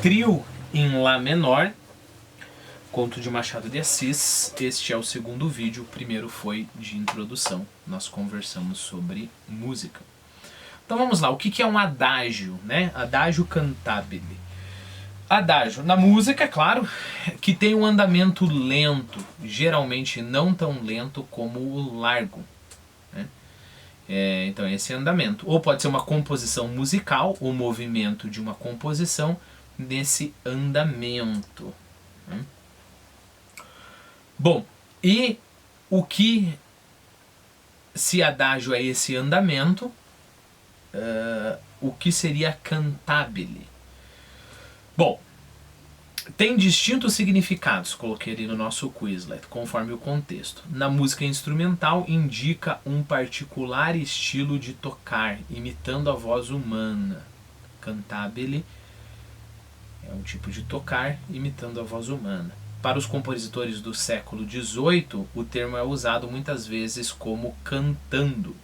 Trio em Lá menor, conto de Machado de Assis. Este é o segundo vídeo, o primeiro foi de introdução. Nós conversamos sobre música. Então vamos lá, o que é um adágio, né? Adágio cantabile. Adágio, na música, é claro, que tem um andamento lento, geralmente não tão lento como o largo, né? Então esse é andamento. Ou pode ser uma composição musical, o movimento de uma composição nesse andamento. Bom, e o que, se adágio é esse andamento, o que seria cantabile? Bom, tem distintos significados, coloquei ali no nosso Quizlet, conforme o contexto. Na música instrumental, indica um particular estilo de tocar, imitando a voz humana. Cantabile é um tipo de tocar, imitando a voz humana. Para os compositores do século XVIII, o termo é usado muitas vezes como cantando,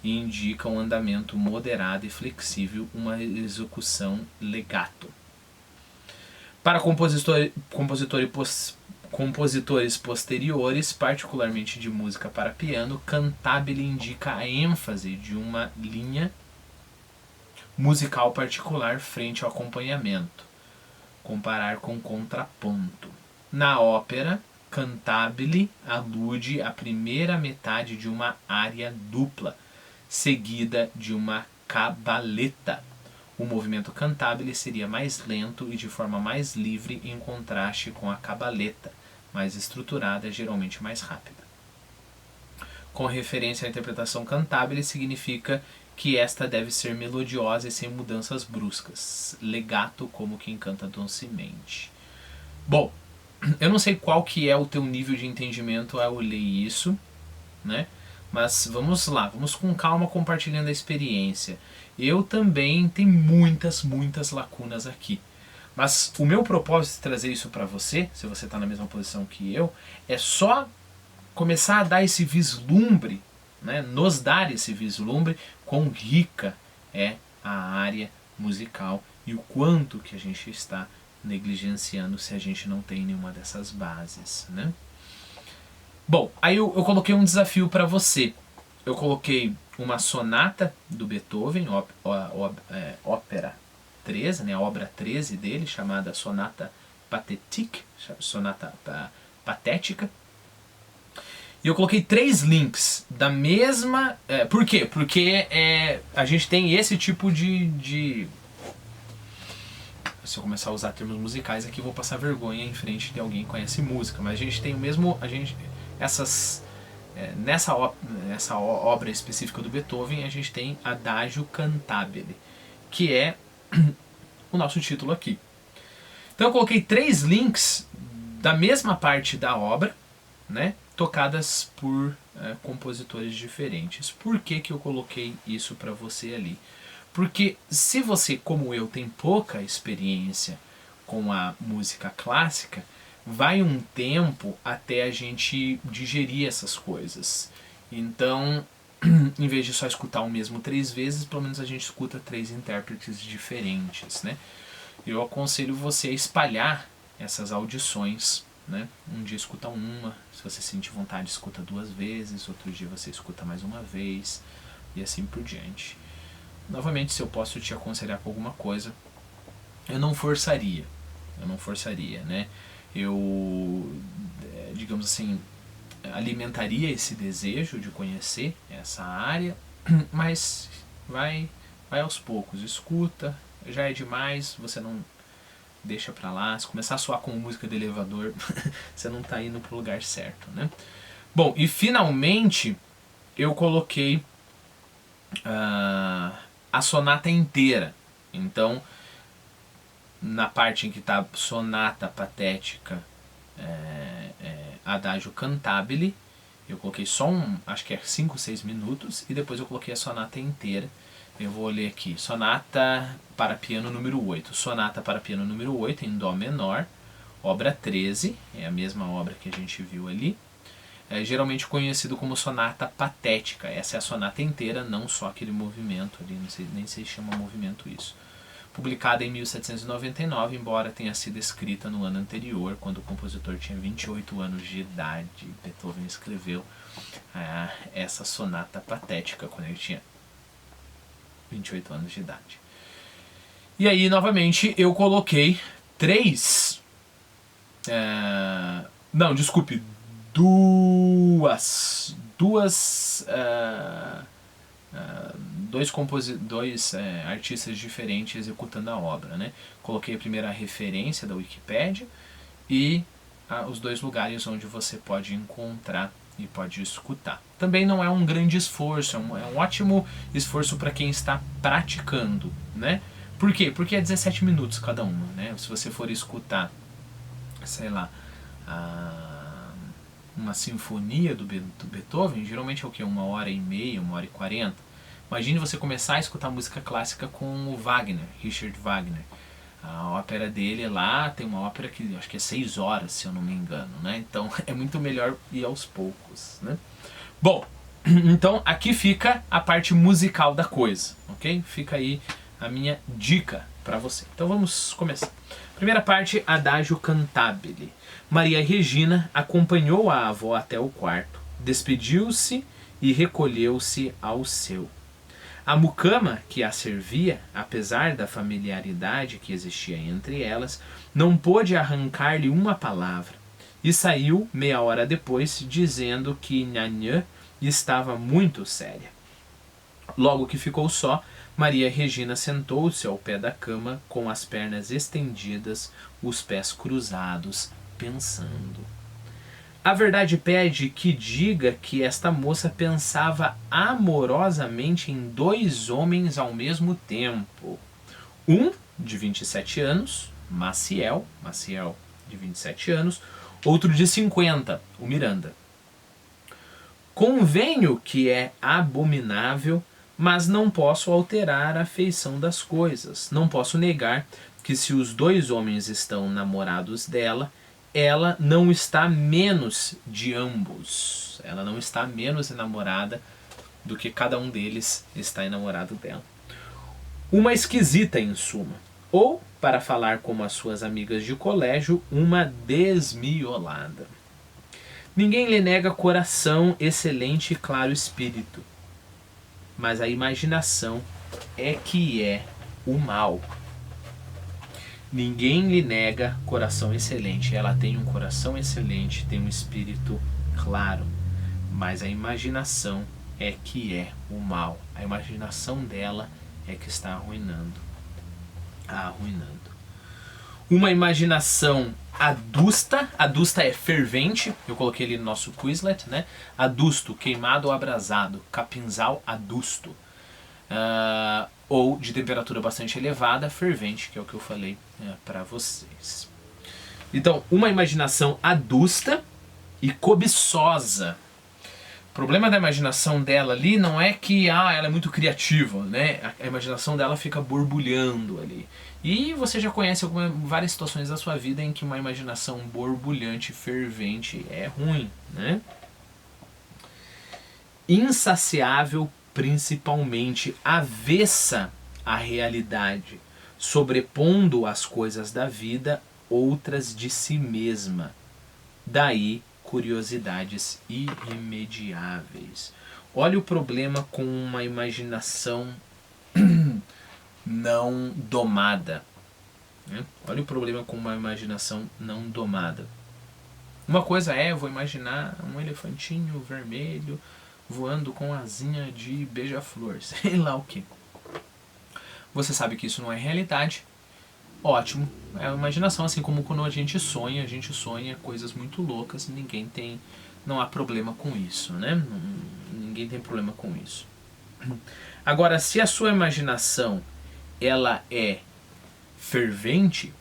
e indica um andamento moderado e flexível, uma execução legato. Para compositores posteriores, particularmente de música para piano, cantabile indica a ênfase de uma linha musical particular frente ao acompanhamento, comparar com contraponto. Na ópera, cantabile alude à primeira metade de uma área dupla, seguida de uma cabaleta. O movimento cantabile seria mais lento e de forma mais livre, em contraste com a cabaleta, mais estruturada, geralmente mais rápida. Com referência à interpretação cantabile, significa que esta deve ser melodiosa e sem mudanças bruscas. Legato, como quem canta docemente. Bom, eu não sei qual que é o teu nível de entendimento ao ler isso, né? Mas vamos lá, vamos com calma compartilhando a experiência. Eu também tenho muitas lacunas aqui. Mas o meu propósito de trazer isso para você, se você está na mesma posição que eu, é só começar a dar esse vislumbre, né? Nos dar esse vislumbre quão rica é a área musical e o quanto que a gente está negligenciando se a gente não tem nenhuma dessas bases, né? Bom, aí eu coloquei um desafio para você. Eu coloquei uma sonata do Beethoven, ópera 13, né, a obra 13 dele, chamada Sonata Pathétique, sonata patética. E eu coloquei 3 links da mesma... por quê? Porque a gente tem esse tipo de... Se eu começar a usar termos musicais aqui, eu vou passar vergonha em frente de alguém que conhece música. Mas a gente tem o mesmo... Nessa obra específica do Beethoven, a gente tem Adagio Cantabile, que é o nosso título aqui. Então eu coloquei 3 links da mesma parte da obra, né, tocadas por compositores diferentes. Por que eu coloquei isso para você ali? Porque se você, como eu, tem pouca experiência com a música clássica, vai um tempo até a gente digerir essas coisas. Então, em vez de só escutar o mesmo 3 vezes, pelo menos a gente escuta 3 intérpretes diferentes, né? Eu aconselho você a espalhar essas audições, né? Um dia escuta uma, se você sentir vontade escuta 2 vezes, outro dia você escuta mais uma vez, e assim por diante. Novamente, se eu posso te aconselhar com alguma coisa, eu não forçaria, né? Eu, digamos assim, alimentaria esse desejo de conhecer essa área, mas vai aos poucos, escuta, já é demais, você não deixa pra lá. Se começar a soar com música de elevador, você não tá indo pro lugar certo, né? Bom, e finalmente eu coloquei a sonata inteira. Então, na parte em que está sonata patética, Adagio Cantabile, eu coloquei só acho que é 5 ou 6 minutos, e depois eu coloquei a sonata inteira. Eu vou ler aqui, Sonata para piano número 8. Sonata para piano número 8 em Dó menor, obra 13, é a mesma obra que a gente viu ali. É geralmente conhecido como sonata patética. Essa é a sonata inteira, não só aquele movimento ali, nem sei se chama movimento isso. publicada em 1799, embora tenha sido escrita no ano anterior, quando o compositor tinha 28 anos de idade. Beethoven escreveu essa sonata patética quando ele tinha 28 anos de idade. E aí, novamente, eu coloquei dois artistas diferentes executando a obra, né? Coloquei a primeira referência da Wikipédia e os dois lugares onde você pode encontrar e pode escutar. Também não é um grande esforço, é um ótimo esforço para quem está praticando, né? Por quê? Porque é 17 minutos cada uma, né? Se você for escutar, sei lá, uma sinfonia do Beethoven, geralmente é o quê? 1h30, 1h40. Imagine você começar a escutar música clássica com o Wagner, Richard Wagner. A ópera dele lá tem uma ópera que acho que é 6 horas, se eu não me engano, né? Então é muito melhor ir aos poucos, né? Bom, então aqui fica a parte musical da coisa, ok? Fica aí a minha dica para você. Então vamos começar. Primeira parte, Adagio Cantabile. Maria Regina acompanhou a avó até o quarto, despediu-se e recolheu-se ao seu. A mucama que a servia, apesar da familiaridade que existia entre elas, não pôde arrancar-lhe uma palavra, e saiu meia hora depois dizendo que Nhanhã estava muito séria. Logo que ficou só, Maria Regina sentou-se ao pé da cama com as pernas estendidas, os pés cruzados, pensando. A verdade pede que diga que esta moça pensava amorosamente em 2 homens ao mesmo tempo. Um de 27 anos, Maciel de 27 anos, outro de 50, o Miranda. Convenho que é abominável, mas não posso alterar a feição das coisas. Não posso negar que se os 2 homens estão namorados dela, ela não está menos de ambos. Ela não está menos enamorada do que cada um deles está enamorado dela. Uma esquisita, em suma. Ou, para falar como as suas amigas de colégio, uma desmiolada. Ninguém lhe nega coração, excelente e claro espírito. Mas a imaginação é que é o mal. Ninguém lhe nega coração excelente. Ela tem um coração excelente, tem um espírito claro. Mas a imaginação é que é o mal. A imaginação dela é que está arruinando. Uma imaginação adusta. Adusta é fervente. Eu coloquei ali no nosso Quizlet, né? Adusto, queimado ou abrasado. Capinzal adusto. Ou de temperatura bastante elevada, fervente, que é o que eu falei para vocês. Então, uma imaginação adusta e cobiçosa. O problema da imaginação dela ali não é que ela é muito criativa, né? A imaginação dela fica borbulhando ali. E você já conhece várias situações da sua vida em que uma imaginação borbulhante, fervente é ruim, né? Insaciável, principalmente avessa à realidade, sobrepondo as coisas da vida outras de si mesma. Daí curiosidades irremediáveis. Olha o problema com uma imaginação não domada. Né? Olha o problema com uma imaginação não domada. Uma coisa eu vou imaginar um elefantinho vermelho voando com asinha de beija-flor, sei lá o que. Você sabe que isso não é realidade. Ótimo. É uma imaginação, assim como quando a gente sonha coisas muito loucas, não há problema com isso, né? Ninguém tem problema com isso. Agora, se a sua imaginação ela é fervente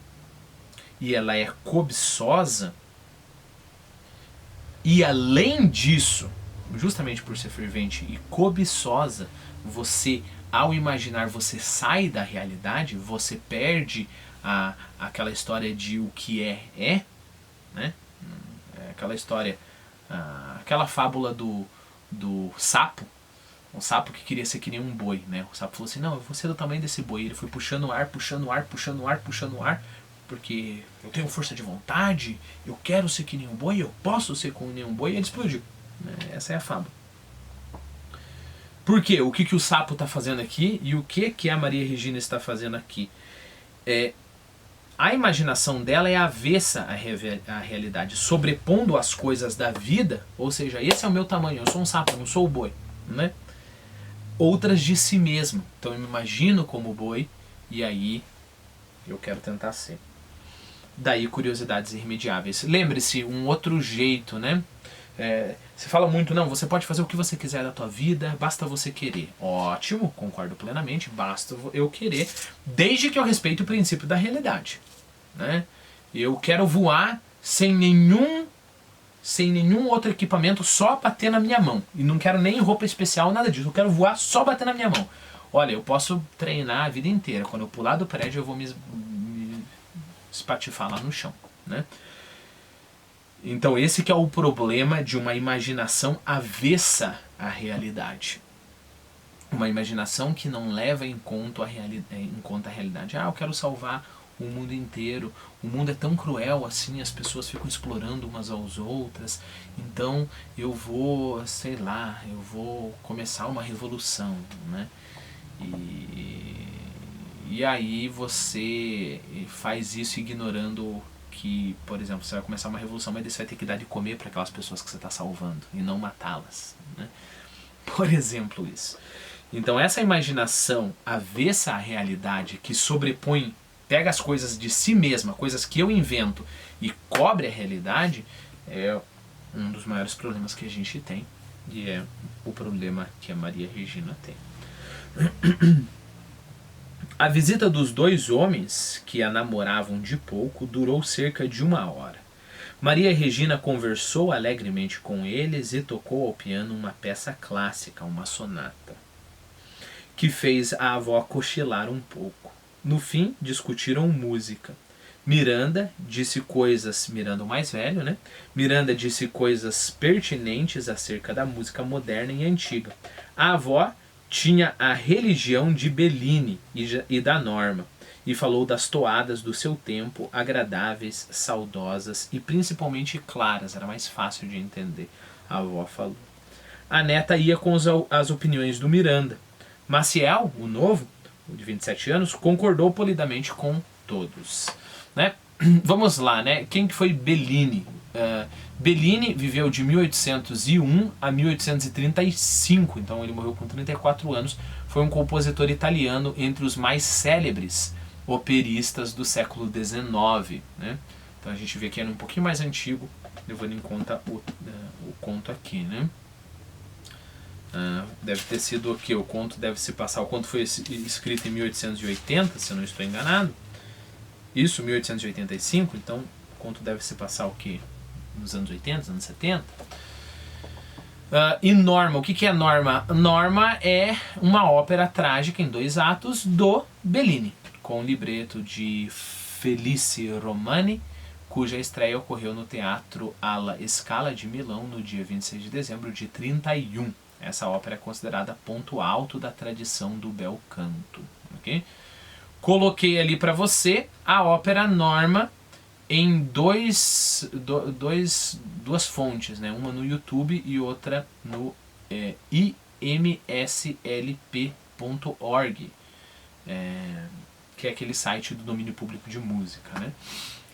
e ela é cobiçosa, e além disso, justamente por ser fervente e cobiçosa, você, ao imaginar, você sai da realidade, você perde aquela história de o que é, né? Aquela história, aquela fábula do sapo, Um sapo que queria ser que nem um boi, né? O sapo falou assim, não, eu vou ser do tamanho desse boi. Ele foi puxando o ar, puxando o ar, puxando o ar, puxando o ar, porque eu tenho força de vontade, eu quero ser que nem um boi, eu posso ser que nem um boi, e ele explodiu. Essa é a fábula. Por quê? O que o sapo está fazendo aqui e o que a Maria Regina está fazendo aqui? A imaginação dela é avessa à realidade, sobrepondo as coisas da vida, ou seja, esse é o meu tamanho, eu sou um sapo, eu não sou o boi, né? Outras de si mesmo. Então eu me imagino como boi e aí eu quero tentar ser. Daí curiosidades irremediáveis. Lembre-se, um outro jeito, né? Você fala muito, não, você pode fazer o que você quiser da tua vida, basta você querer. Ótimo, concordo plenamente, basta eu querer, desde que eu respeite o princípio da realidade. Né? Eu quero voar sem nenhum outro equipamento, só bater na minha mão. E não quero nem roupa especial, nada disso. Eu quero voar só bater na minha mão. Olha, eu posso treinar a vida inteira. Quando eu pular do prédio, eu vou me espatifar lá no chão. Né? Então esse que é o problema de uma imaginação avessa à realidade. Uma imaginação que não leva em conta a realidade. Ah, eu quero salvar o mundo inteiro. O mundo é tão cruel assim, as pessoas ficam explorando umas às outras. Então eu vou, sei lá, eu vou começar uma revolução, né? E aí você faz isso ignorando que, por exemplo, você vai começar uma revolução, mas você vai ter que dar de comer para aquelas pessoas que você está salvando e não matá-las, né? Por exemplo, isso. Então essa imaginação avessa à realidade, que sobrepõe, pega as coisas de si mesma, coisas que eu invento, e cobre a realidade, é um dos maiores problemas que a gente tem, e é o problema que a Maria Regina tem. A visita dos dois homens, que a namoravam de pouco, durou cerca de 1 hora. Maria Regina conversou alegremente com eles e tocou ao piano uma peça clássica, uma sonata, que fez a avó cochilar um pouco. No fim, discutiram música. Miranda o mais velho, né? Miranda disse coisas pertinentes acerca da música moderna e antiga. A avó tinha a religião de Bellini e da Norma, e falou das toadas do seu tempo, agradáveis, saudosas e principalmente claras, era mais fácil de entender, a avó falou. A neta ia com as opiniões do Miranda. Maciel, o novo, o de 27 anos, concordou polidamente com todos. Né? Vamos lá, né? Quem que foi Bellini? Bellini viveu de 1801 a 1835, então ele morreu com 34 anos. Foi um compositor italiano entre os mais célebres operistas do século XIX. Né? Então a gente vê que era um pouquinho mais antigo, levando em conta o conto aqui. Né? Deve ter sido o que? O conto deve se passar. O conto foi escrito em 1880, se eu não estou enganado. Isso, 1885, então o conto deve se passar o que? Nos anos 80, anos 70. E Norma, o que é Norma? Norma é uma ópera trágica em 2 atos do Bellini, com libreto de Felice Romani, cuja estreia ocorreu no Teatro Alla Scala de Milão no dia 26 de dezembro de 31. Essa ópera é considerada ponto alto da tradição do bel canto. Okay? Coloquei ali para você a ópera Norma em duas fontes, né? Uma no YouTube e outra no imslp.org, que é aquele site do domínio público de música, né?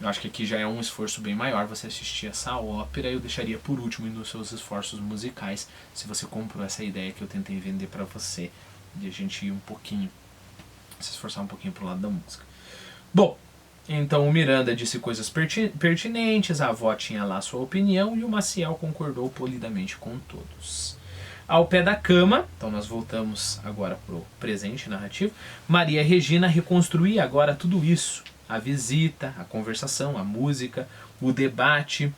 Eu acho que aqui já é um esforço bem maior você assistir essa ópera. Eu deixaria por último nos seus esforços musicais, se você comprou essa ideia que eu tentei vender para você, de a gente ir um pouquinho, se esforçar um pouquinho pro lado da música. Bom, então o Miranda disse coisas pertinentes, a avó tinha lá sua opinião e o Maciel concordou polidamente com todos. Ao pé da cama, então nós voltamos agora pro presente narrativo, Maria Regina reconstruía agora tudo isso. A visita, a conversação, a música, o debate,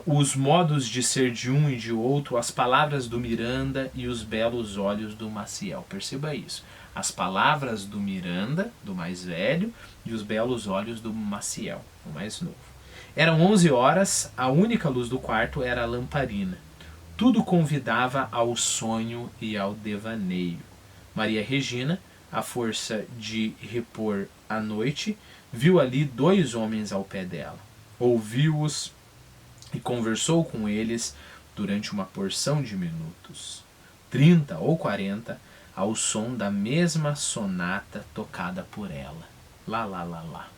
os modos de ser de um e de outro, as palavras do Miranda e os belos olhos do Maciel. Perceba isso. As palavras do Miranda, do mais velho, e os belos olhos do Maciel, o mais novo. Eram 11 horas, a única luz do quarto era a lamparina. Tudo convidava ao sonho e ao devaneio. Maria Regina, à força de repor a noite, viu ali 2 homens ao pé dela. Ouviu-os e conversou com eles durante uma porção de minutos, 30 ou 40, ao som da mesma sonata tocada por ela. Lá, lá, lá, lá.